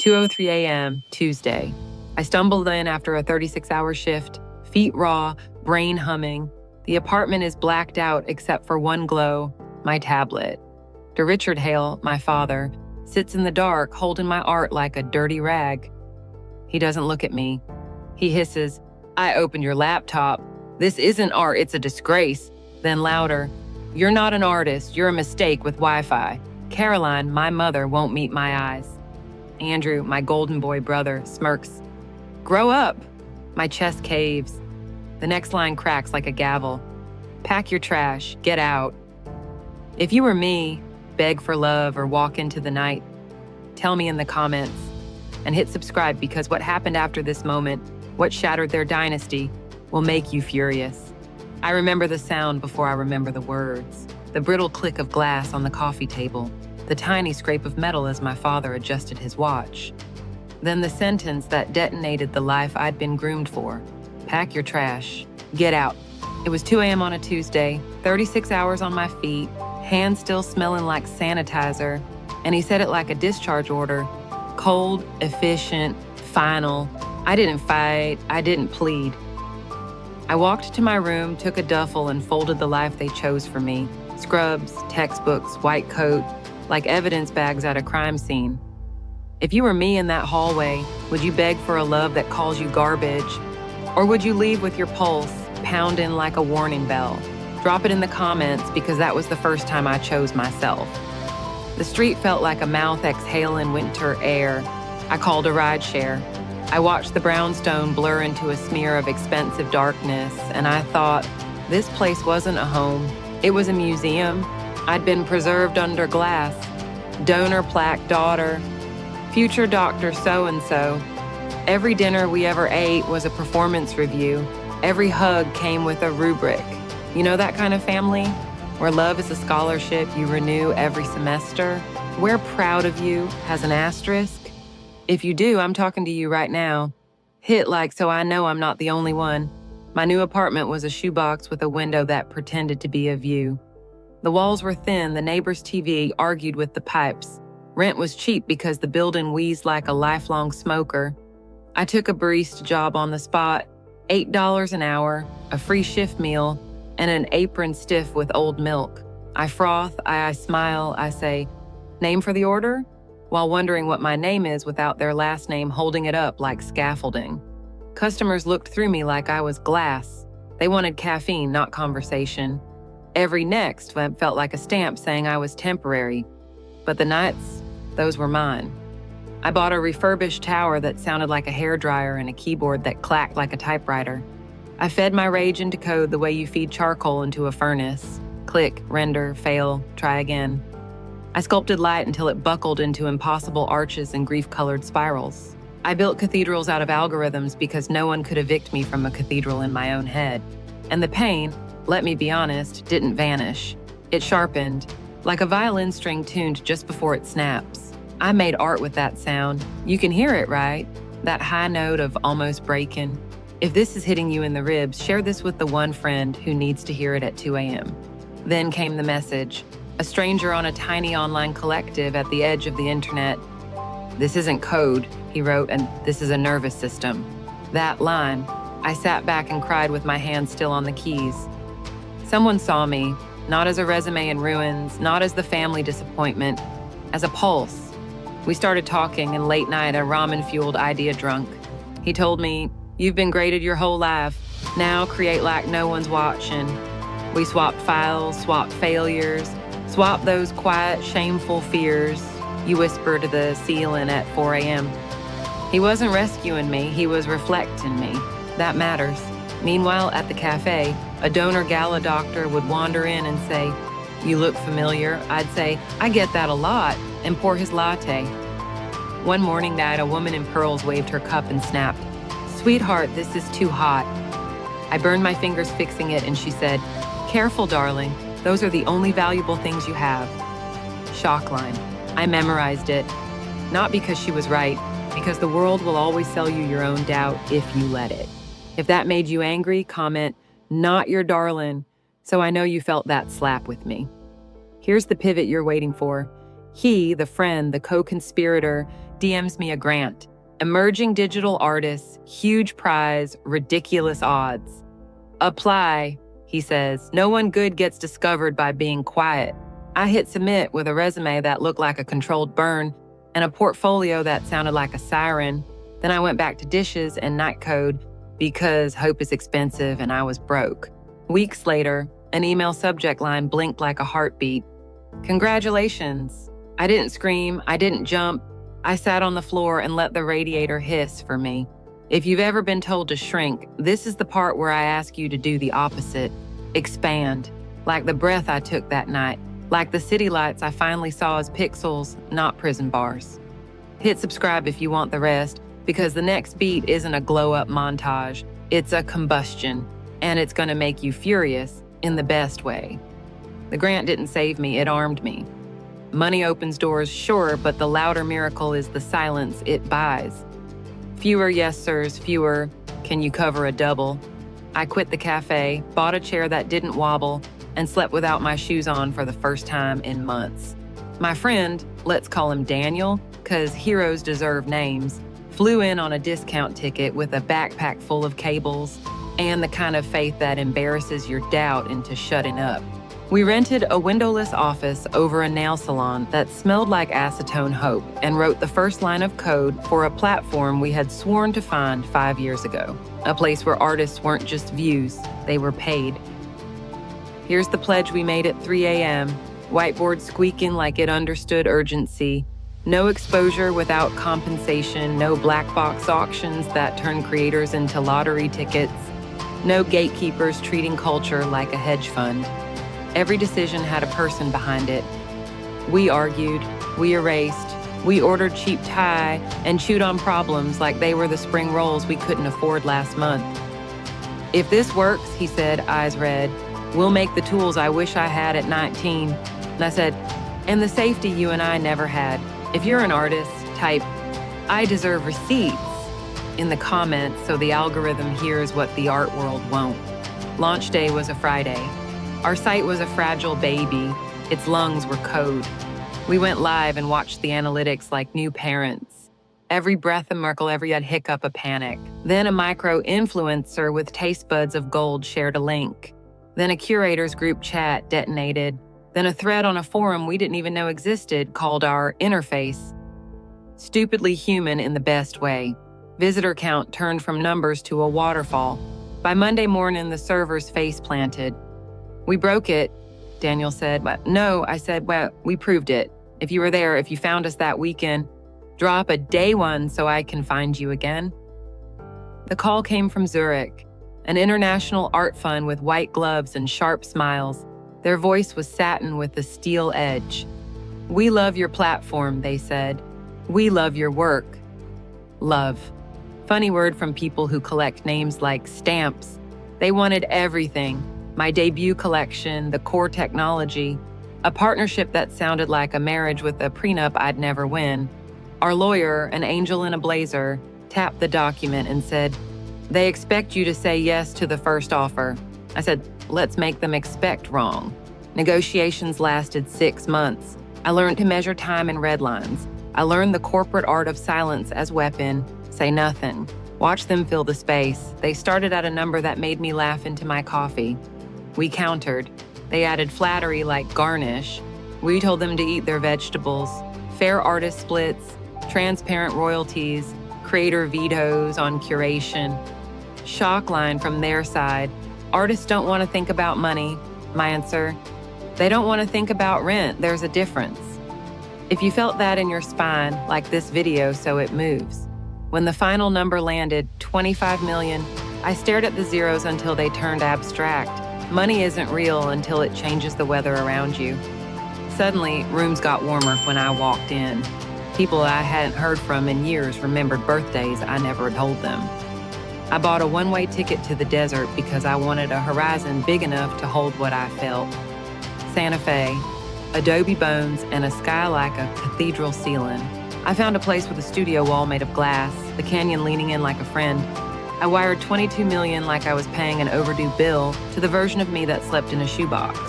2:03 a.m., Tuesday. I stumbled in after a 36-hour shift, feet raw, brain humming. The apartment is blacked out except for one glow, my tablet. De Richard Hale, my father, sits in the dark holding my art like a dirty rag. He doesn't look at me. He hisses, "I opened your laptop. This isn't art, it's a disgrace." Then louder, "You're not an artist, you're a mistake with Wi-Fi. Caroline, my mother, won't meet my eyes." Andrew, my golden boy brother, smirks. "Grow up." My chest caves. The next line cracks like a gavel. "Pack your trash, get out." If you were me, beg for love or walk into the night, tell me in the comments. And hit subscribe because what happened after this moment, what shattered their dynasty, will make you furious. I remember the sound before I remember the words. The brittle click of glass on the coffee table. The tiny scrape of metal as my father adjusted his watch. Then the sentence that detonated the life I'd been groomed for. "Pack your trash. Get out." It was 2 a.m. on a Tuesday, 36 hours on my feet, hands still smelling like sanitizer, and he said it like a discharge order. Cold, efficient, final. I didn't fight, I didn't plead. I walked to my room, took a duffel, and folded the life they chose for me. Scrubs, textbooks, white coat, like evidence bags at a crime scene. If you were me in that hallway, would you beg for a love that calls you garbage? Or would you leave with your pulse, pounding like a warning bell? Drop it in the comments because that was the first time I chose myself. The street felt like a mouth exhaling winter air. I called a rideshare. I watched the brownstone blur into a smear of expensive darkness, and I thought, this place wasn't a home. It was a museum. I'd been preserved under glass. Donor plaque daughter. Future doctor so-and-so. Every dinner we ever ate was a performance review. Every hug came with a rubric. You know that kind of family? Where love is a scholarship you renew every semester? We're proud of you has an asterisk? If you do, I'm talking to you right now. Hit like so I know I'm not the only one. My new apartment was a shoebox with a window that pretended to be a view. The walls were thin, the neighbor's TV argued with the pipes. Rent was cheap because the building wheezed like a lifelong smoker. I took a barista job on the spot, $8 an hour, a free shift meal, and an apron stiff with old milk. I froth, I smile, I say, "Name for the order?" while wondering what my name is without their last name holding it up like scaffolding. Customers looked through me like I was glass. They wanted caffeine, not conversation. Every next felt like a stamp saying I was temporary. But the nights, those were mine. I bought a refurbished tower that sounded like a hairdryer and a keyboard that clacked like a typewriter. I fed my rage into code the way you feed charcoal into a furnace. Click, render, fail, try again. I sculpted light until it buckled into impossible arches and grief-colored spirals. I built cathedrals out of algorithms because no one could evict me from a cathedral in my own head. And the pain, let me be honest, didn't vanish. It sharpened, like a violin string tuned just before it snaps. I made art with that sound. You can hear it, right? That high note of almost breaking. If this is hitting you in the ribs, share this with the one friend who needs to hear it at 2 a.m. Then came the message. A stranger on a tiny online collective at the edge of the internet. "This isn't code," he wrote, "and this is a nervous system." That line, I sat back and cried with my hands still on the keys. Someone saw me, not as a resume in ruins, not as the family disappointment, as a pulse. We started talking and late night a ramen-fueled idea drunk. He told me, "You've been graded your whole life. Now create like no one's watching." We swapped files, swapped failures, swapped those quiet, shameful fears you whisper to the ceiling at 4 a.m. He wasn't rescuing me, he was reflecting me. That matters. Meanwhile, at the cafe, a donor gala doctor would wander in and say, "You look familiar." I'd say, "I get that a lot," and pour his latte. One morning night, a woman in pearls waved her cup and snapped, "Sweetheart, this is too hot." I burned my fingers fixing it, and she said, "Careful, darling. Those are the only valuable things you have." Shock line. I memorized it. Not because she was right, because the world will always sell you your own doubt if you let it. If that made you angry, comment, "Not your darling," so I know you felt that slap with me. Here's the pivot you're waiting for. He, the friend, the co-conspirator, DMs me a grant. Emerging digital artists, huge prize, ridiculous odds. Apply, he says. No one good gets discovered by being quiet. I hit submit with a resume that looked like a controlled burn and a portfolio that sounded like a siren. Then I went back to dishes and night code because hope is expensive and I was broke. Weeks later, an email subject line blinked like a heartbeat. Congratulations. I didn't scream, I didn't jump. I sat on the floor and let the radiator hiss for me. If you've ever been told to shrink, this is the part where I ask you to do the opposite. Expand. Like the breath I took that night. Like the city lights I finally saw as pixels, not prison bars. Hit subscribe if you want the rest, because the next beat isn't a glow-up montage. It's a combustion, and it's gonna make you furious in the best way. The grant didn't save me, it armed me. Money opens doors, sure, but the louder miracle is the silence it buys. Fewer yes sirs, fewer, can you cover a double? I quit the cafe, bought a chair that didn't wobble, and slept without my shoes on for the first time in months. My friend, let's call him Daniel, 'cause heroes deserve names, flew in on a discount ticket with a backpack full of cables and the kind of faith that embarrasses your doubt into shutting up. We rented a windowless office over a nail salon that smelled like acetone hope and wrote the first line of code for a platform we had sworn to find 5 years ago. A place where artists weren't just views, they were paid. Here's the pledge we made at 3 a.m., whiteboard squeaking like it understood urgency. No exposure without compensation, no black box auctions that turn creators into lottery tickets, no gatekeepers treating culture like a hedge fund. Every decision had a person behind it. We argued, we erased, we ordered cheap Thai and chewed on problems like they were the spring rolls we couldn't afford last month. If this works, he said, eyes red, we'll make the tools I wish I had at 19. And I said, and the safety you and I never had. If you're an artist, type, I deserve receipts in the comments so the algorithm hears what the art world won't. Launch day was a Friday. Our site was a fragile baby. Its lungs were code. We went live and watched the analytics like new parents. Every breath a miracle, every hiccup a panic. Then a micro-influencer with taste buds of gold shared a link. Then a curator's group chat detonated. Then a thread on a forum we didn't even know existed called our interface. Stupidly human in the best way. Visitor count turned from numbers to a waterfall. By Monday morning, the servers face planted. We broke it, Daniel said. But no, I said, well, we proved it. If you were there, if you found us that weekend, drop a day one so I can find you again. The call came from Zurich, an international art fund with white gloves and sharp smiles. Their voice was satin with a steel edge. We love your platform, they said. We love your work. Love. Funny word from people who collect names like stamps. They wanted everything. My debut collection, the core technology, a partnership that sounded like a marriage with a prenup I'd never win. Our lawyer, an angel in a blazer, tapped the document and said, they expect you to say yes to the first offer. I said, let's make them expect wrong. Negotiations lasted 6 months. I learned to measure time in red lines. I learned the corporate art of silence as weapon, say nothing. Watch them fill the space. They started at a number that made me laugh into my coffee. We countered. They added flattery like garnish. We told them to eat their vegetables. Fair artist splits, transparent royalties, creator vetoes on curation. Shock line from their side. Artists don't want to think about money. My answer, they don't want to think about rent. There's a difference. If you felt that in your spine, like this video so it moves. When the final number landed, 25 million, I stared at the zeros until they turned abstract. Money isn't real until it changes the weather around you. Suddenly, rooms got warmer when I walked in. People I hadn't heard from in years remembered birthdays I never told them. I bought a one-way ticket to the desert because I wanted a horizon big enough to hold what I felt. Santa Fe, adobe bones, and a sky like a cathedral ceiling. I found a place with a studio wall made of glass, the canyon leaning in like a friend. I wired $22 million like I was paying an overdue bill to the version of me that slept in a shoebox.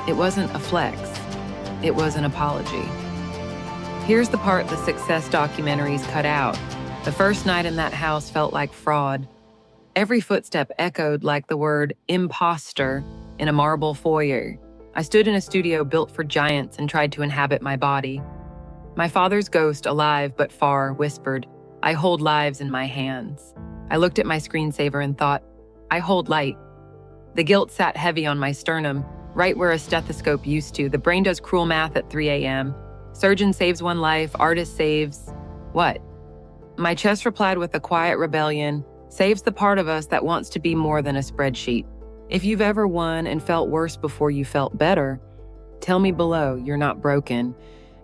It wasn't a flex. It was an apology. Here's the part the success documentaries cut out. The first night in that house felt like fraud. Every footstep echoed like the word imposter in a marble foyer. I stood in a studio built for giants and tried to inhabit my body. My father's ghost, alive but far, whispered, "I hold lives in my hands." I looked at my screensaver and thought, I hold light. The guilt sat heavy on my sternum, right where a stethoscope used to. The brain does cruel math at 3 a.m. Surgeon saves one life, artist saves... what? My chest replied with a quiet rebellion, saves the part of us that wants to be more than a spreadsheet. If you've ever won and felt worse before you felt better, tell me below you're not broken.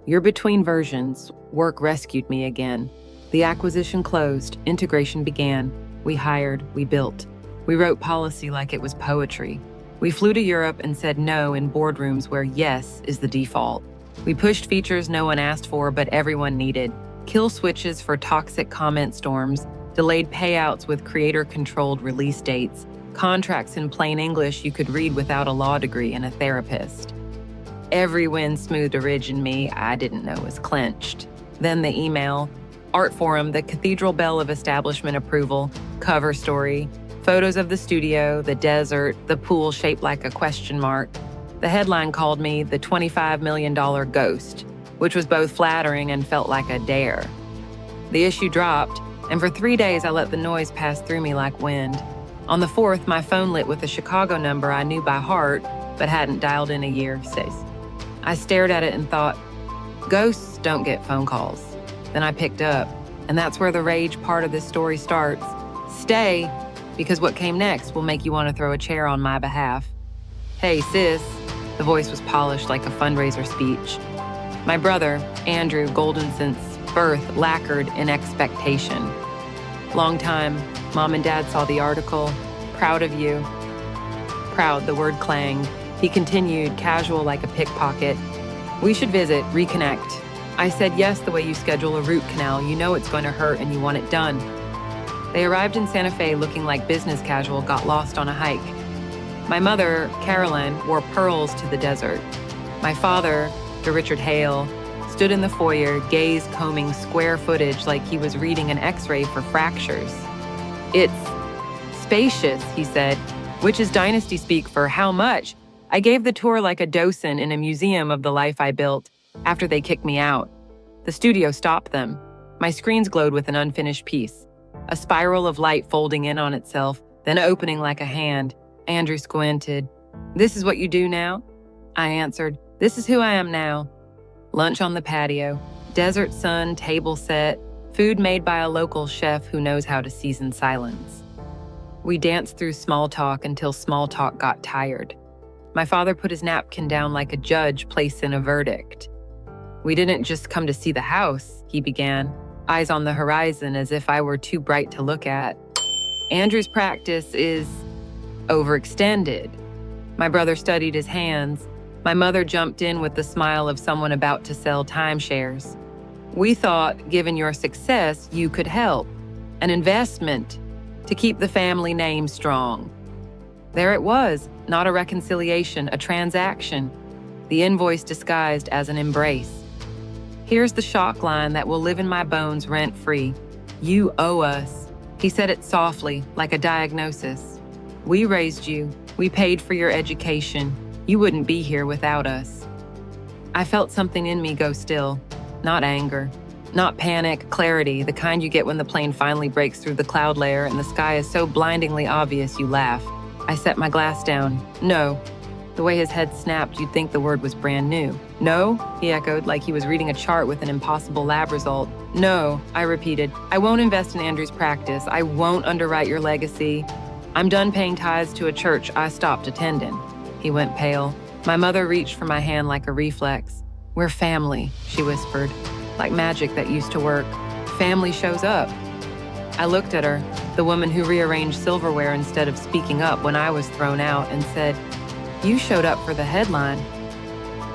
You're between versions. Work rescued me again. The acquisition closed, integration began. We hired, we built. We wrote policy like it was poetry. We flew to Europe and said no in boardrooms where yes is the default. We pushed features no one asked for but everyone needed. Kill switches for toxic comment storms, delayed payouts with creator-controlled release dates, contracts in plain English you could read without a law degree and a therapist. Every win smoothed a ridge in me I didn't know was clenched. Then the email, art forum, the cathedral bell of establishment approval, cover story, photos of the studio, the desert, the pool shaped like a question mark. The headline called me the $25 million ghost, which was both flattering and felt like a dare. The issue dropped, and for 3 days I let the noise pass through me like wind. On the 4th, my phone lit with a Chicago number I knew by heart, but hadn't dialed in a year. I stared at it and thought, ghosts don't get phone calls. Then I picked up, and that's where the rage part of this story starts. Stay, because what came next will make you want to throw a chair on my behalf. Hey, sis. The voice was polished like a fundraiser speech. My brother, Andrew, golden since birth, lacquered in expectation. Long time, Mom and Dad saw the article. Proud of you. Proud, the word clanged. He continued, casual like a pickpocket. We should visit, reconnect. I said yes the way you schedule a root canal. You know it's going to hurt and you want it done. They arrived in Santa Fe looking like business casual, got lost on a hike. My mother, Carolyn, wore pearls to the desert. My father, to Richard Hale, stood in the foyer, gaze combing square footage like he was reading an x-ray for fractures. It's spacious, he said, which is dynasty speak for how much? I gave the tour like a docent in a museum of the life I built after they kicked me out. The studio stopped them. My screens glowed with an unfinished piece, a spiral of light folding in on itself, then opening like a hand. Andrew squinted. This is what you do now? I answered, this is who I am now. Lunch on the patio, desert sun, table set, food made by a local chef who knows how to season silence. We danced through small talk until small talk got tired. My father put his napkin down like a judge placing a verdict. We didn't just come to see the house, he began, eyes on the horizon as if I were too bright to look at. Andrew's practice is overextended. My brother studied his hands. My mother jumped in with the smile of someone about to sell timeshares. We thought, given your success, you could help. An investment to keep the family name strong. There it was, not a reconciliation, a transaction. The invoice disguised as an embrace. Here's the shock line that will live in my bones rent-free. You owe us. He said it softly, like a diagnosis. We raised you. We paid for your education. You wouldn't be here without us. I felt something in me go still. Not anger, not panic, clarity, the kind you get when the plane finally breaks through the cloud layer and the sky is so blindingly obvious you laugh. I set my glass down. No. The way his head snapped, you'd think the word was brand new. No, he echoed like he was reading a chart with an impossible lab result. No, I repeated. I won't invest in Andrew's practice. I won't underwrite your legacy. I'm done paying tithes to a church I stopped attending. He went pale. My mother reached for my hand like a reflex. We're family, she whispered, like magic that used to work. Family shows up. I looked at her, the woman who rearranged silverware instead of speaking up when I was thrown out, and said, you showed up for the headline.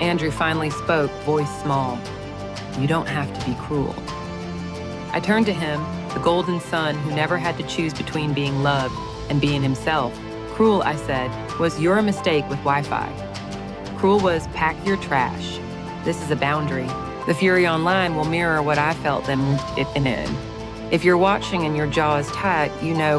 Andrew finally spoke, voice small. You don't have to be cruel. I turned to him, the golden son who never had to choose between being loved and being himself. Cruel, I said, was your mistake with Wi-Fi. Cruel was pack your trash. This is a boundary. The fury online will mirror what I felt then. If you're watching and your jaw is tight,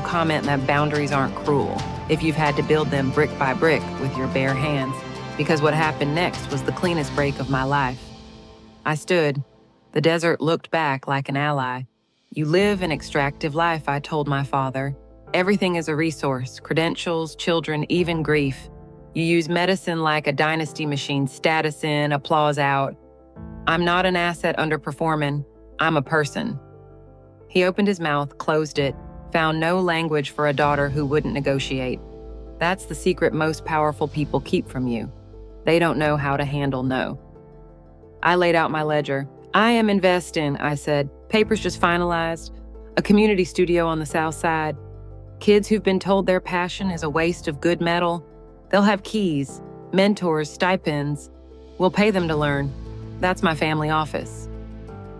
comment that boundaries aren't cruel if you've had to build them brick by brick with your bare hands, because what happened next was the cleanest break of my life. I stood. The desert looked back like an ally. You live an extractive life, I told my father. Everything is a resource, credentials, children, even grief. You use medicine like a dynasty machine, status in, applause out. I'm not an asset underperforming. I'm a person. He opened his mouth, closed it, found no language for a daughter who wouldn't negotiate. That's the secret most powerful people keep from you. They don't know how to handle no. I laid out my ledger. I am investing, I said. Papers just finalized. A community studio on the south side. Kids who've been told their passion is a waste of good metal. They'll have keys, mentors, stipends. We'll pay them to learn. That's my family office.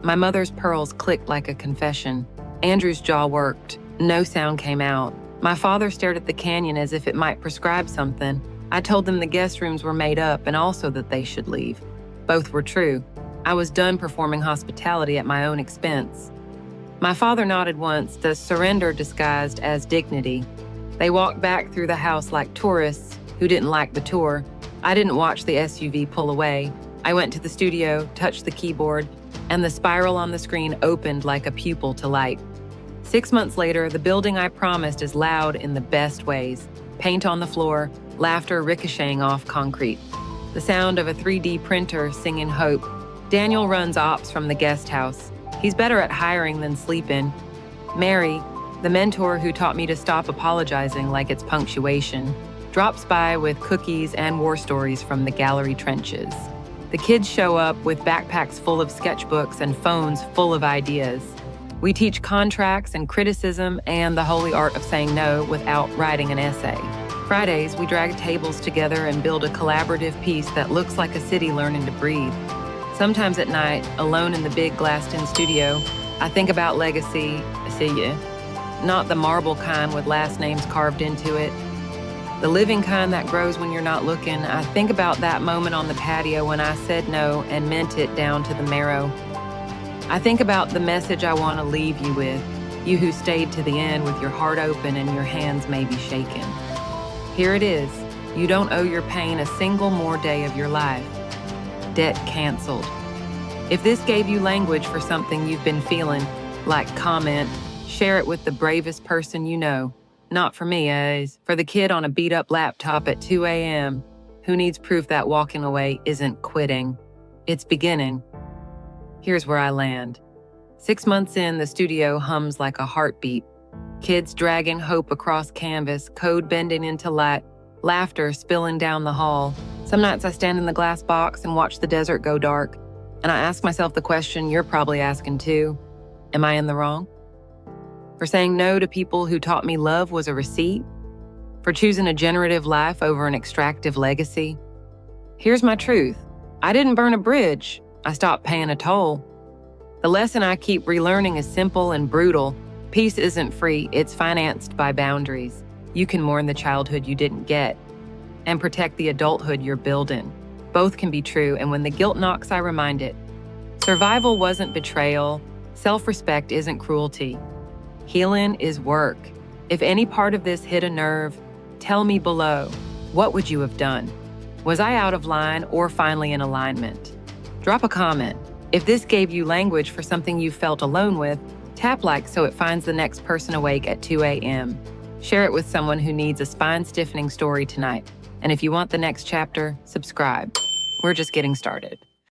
My mother's pearls clicked like a confession. Andrew's jaw worked. No sound came out. My father stared at the canyon as if it might prescribe something. I told them the guest rooms were made up and also that they should leave. Both were true. I was done performing hospitality at my own expense. My father nodded once, the surrender disguised as dignity. They walked back through the house like tourists who didn't like the tour. I didn't watch the SUV pull away. I went to the studio, touched the keyboard, and the spiral on the screen opened like a pupil to light. 6 months later, the building I promised is loud in the best ways. Paint on the floor, laughter ricocheting off concrete. The sound of a 3D printer singing hope. Daniel runs ops from the guest house. He's better at hiring than sleeping. Mary, the mentor who taught me to stop apologizing like it's punctuation, drops by with cookies and war stories from the gallery trenches. The kids show up with backpacks full of sketchbooks and phones full of ideas. We teach contracts and criticism and the holy art of saying no without writing an essay. Fridays, we drag tables together and build a collaborative piece that looks like a city learning to breathe. Sometimes at night, alone in the big glassed-in studio, I think about legacy, not the marble kind with last names carved into it. The living kind that grows when you're not looking. I think about that moment on the patio when I said no and meant it down to the marrow. I think about the message I want to leave you with, you who stayed to the end with your heart open and your hands maybe shaking. Here it is. You don't owe your pain a single more day of your life. Debt canceled. If this gave you language for something you've been feeling, like comment, share it with the bravest person you know. Not for me, for the kid on a beat-up laptop at 2 a.m. who needs proof that walking away isn't quitting. It's beginning. Here's where I land. 6 months in, the studio hums like a heartbeat. Kids dragging hope across canvas, code bending into light, laughter spilling down the hall. Some nights I stand in the glass box and watch the desert go dark, and I ask myself the question you're probably asking too. Am I in the wrong? For saying no to people who taught me love was a receipt? For choosing a generative life over an extractive legacy? Here's my truth. I didn't burn a bridge. I stopped paying a toll. The lesson I keep relearning is simple and brutal. Peace isn't free, it's financed by boundaries. You can mourn the childhood you didn't get and protect the adulthood you're building. Both can be true, and when the guilt knocks, I remind it. Survival wasn't betrayal. Self-respect isn't cruelty. Healing is work. If any part of this hit a nerve, tell me below. What would you have done? Was I out of line or finally in alignment? Drop a comment. If this gave you language for something you felt alone with, tap like so it finds the next person awake at 2 a.m. Share it with someone who needs a spine-stiffening story tonight. And if you want the next chapter, subscribe. We're just getting started.